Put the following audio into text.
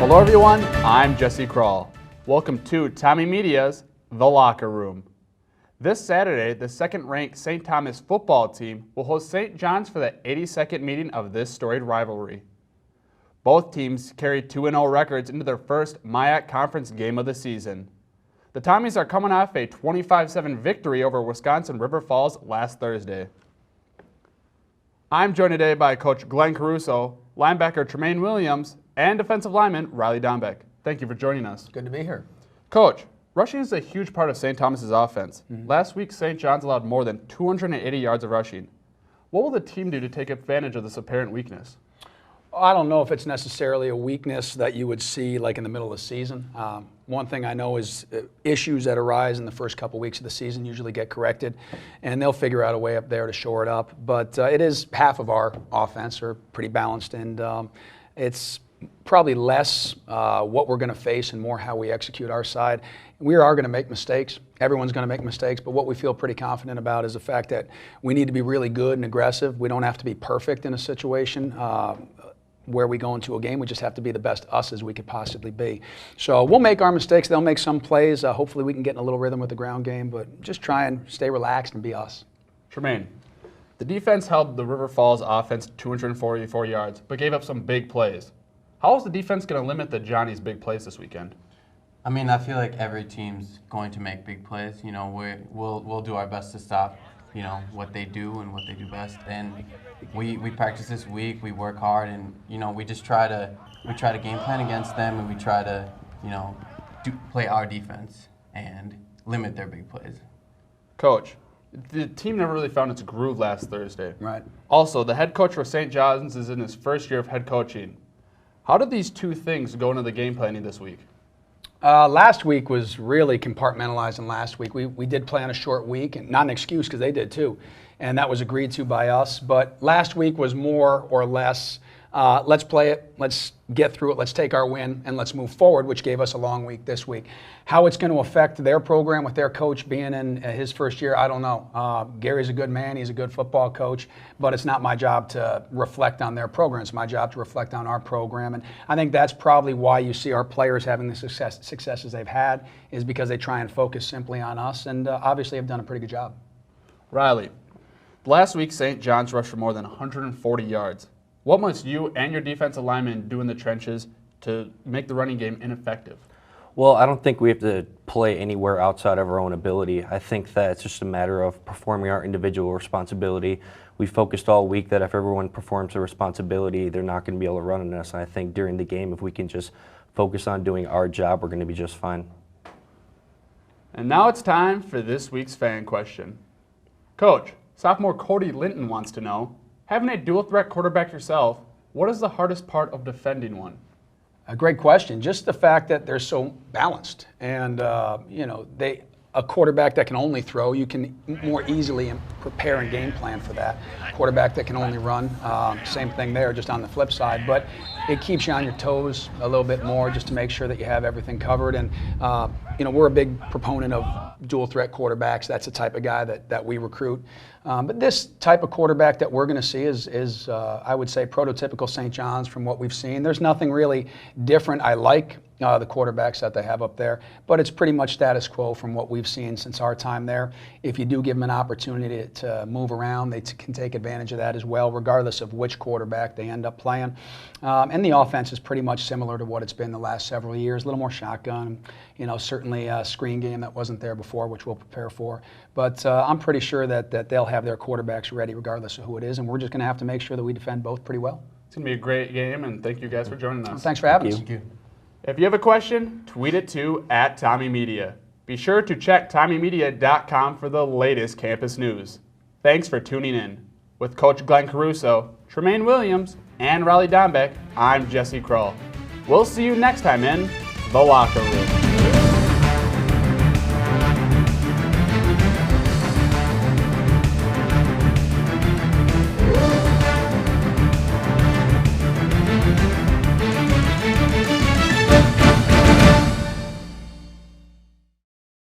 Hello everyone, I'm Jesse Krull. Welcome to Tommy Media's The Locker Room. This Saturday, the second-ranked St. Thomas football team will host St. John's for the 82nd meeting of this storied rivalry. Both teams carry 2-0 records into their first MIAC Conference game of the season. The Tommies are coming off a 25-7 victory over Wisconsin River Falls last Thursday. I'm joined today by Coach Glenn Caruso, linebacker Tremayne Williams, and defensive lineman Riley Dombek. Thank you for joining us. Good to be here. Coach, rushing is a huge part of St. Thomas's offense. Last week, St. John's allowed more than 280 yards of rushing. What will the team do to take advantage of this apparent weakness? I don't know if it's necessarily a weakness that you would see like in the middle of the season. One thing I know is issues that arise in the first couple weeks of the season usually get corrected, and they'll figure out a way up there to shore it up. But it is half of our offense, are pretty balanced, and it's probably less what we're going to face and more how we execute our side. We are going to make mistakes. Everyone's going to make mistakes, but what we feel pretty confident about is the fact that we need to be really good and aggressive. We don't have to be perfect in a situation where we go into a game. We just have to be the best us as we could possibly be. So we'll make our mistakes. They'll make some plays. Hopefully we can get in a little rhythm with the ground game, but just try and stay relaxed and be us. Tremayne, the defense held the River Falls offense 244 yards, but gave up some big plays. How is the defense going to limit the Johnnies' big plays this weekend? I mean, I feel like every team's going to make big plays. You know, we'll do our best to stop, you know, what they do and what they do best. And we practice this week. We work hard, and you know, we try to game plan against them, and we try to, you know, play our defense and limit their big plays. Coach, the team never really found its groove last Thursday. Right. Also, the head coach for St. John's is in his first year of head coaching. How did these two things go into the game planning this week? Last week was really compartmentalizing last week. We did play on a short week, and not an excuse because they did too, and that was agreed to by us. But last week was more or less, let's play it, let's get through it, let's take our win, and let's move forward, which gave us a long week this week. How it's going to affect their program with their coach being in his first year, I don't know. Gary's a good man, he's a good football coach, but it's not my job to reflect on their program. It's my job to reflect on our program, and I think that's probably why you see our players having the successes they've had, is because they try and focus simply on us, and obviously have done a pretty good job. Riley, last week St. John's rushed for more than 140 yards. What must you and your defensive linemen do in the trenches to make the running game ineffective? Well, I don't think we have to play anywhere outside of our own ability. I think that it's just a matter of performing our individual responsibility. We focused all week that if everyone performs their responsibility, they're not going to be able to run on us. And I think during the game, if we can just focus on doing our job, we're going to be just fine. And now it's time for this week's fan question. Coach, sophomore Cody Linton wants to know, having a dual threat quarterback yourself, what is the hardest part of defending one? A great question. Just the fact that they're so balanced, and you know, a quarterback that can only throw, you can more easily prepare and game plan for that. Quarterback that can only run, same thing there, just on the flip side. But it keeps you on your toes a little bit more, just to make sure that you have everything covered. And you know, we're a big proponent of dual threat quarterbacks. That's the type of guy that we recruit. But this type of quarterback that we're going to see is I would say, prototypical St. John's from what we've seen. There's nothing really different. I like the quarterbacks that they have up there, but it's pretty much status quo from what we've seen since our time there. If you do give them an opportunity to move around, they can take advantage of that as well, regardless of which quarterback they end up playing. And the offense is pretty much similar to what it's been the last several years. A little more shotgun, you know, certainly a screen game that wasn't there before, which we'll prepare for. But I'm pretty sure that they'll have their quarterbacks ready regardless of who it is, and we're just going to have to make sure that we defend both pretty well. It's going to be a great game, and thank you guys for joining us. Well, thanks for having us. Thank you. If you have a question, tweet it to @TommyMedia. Be sure to check TommyMedia.com for the latest campus news. Thanks for tuning in. With Coach Glenn Caruso, Tremayne Williams, and Riley Dombek, I'm Jesse Krull. We'll see you next time in The Locker Room.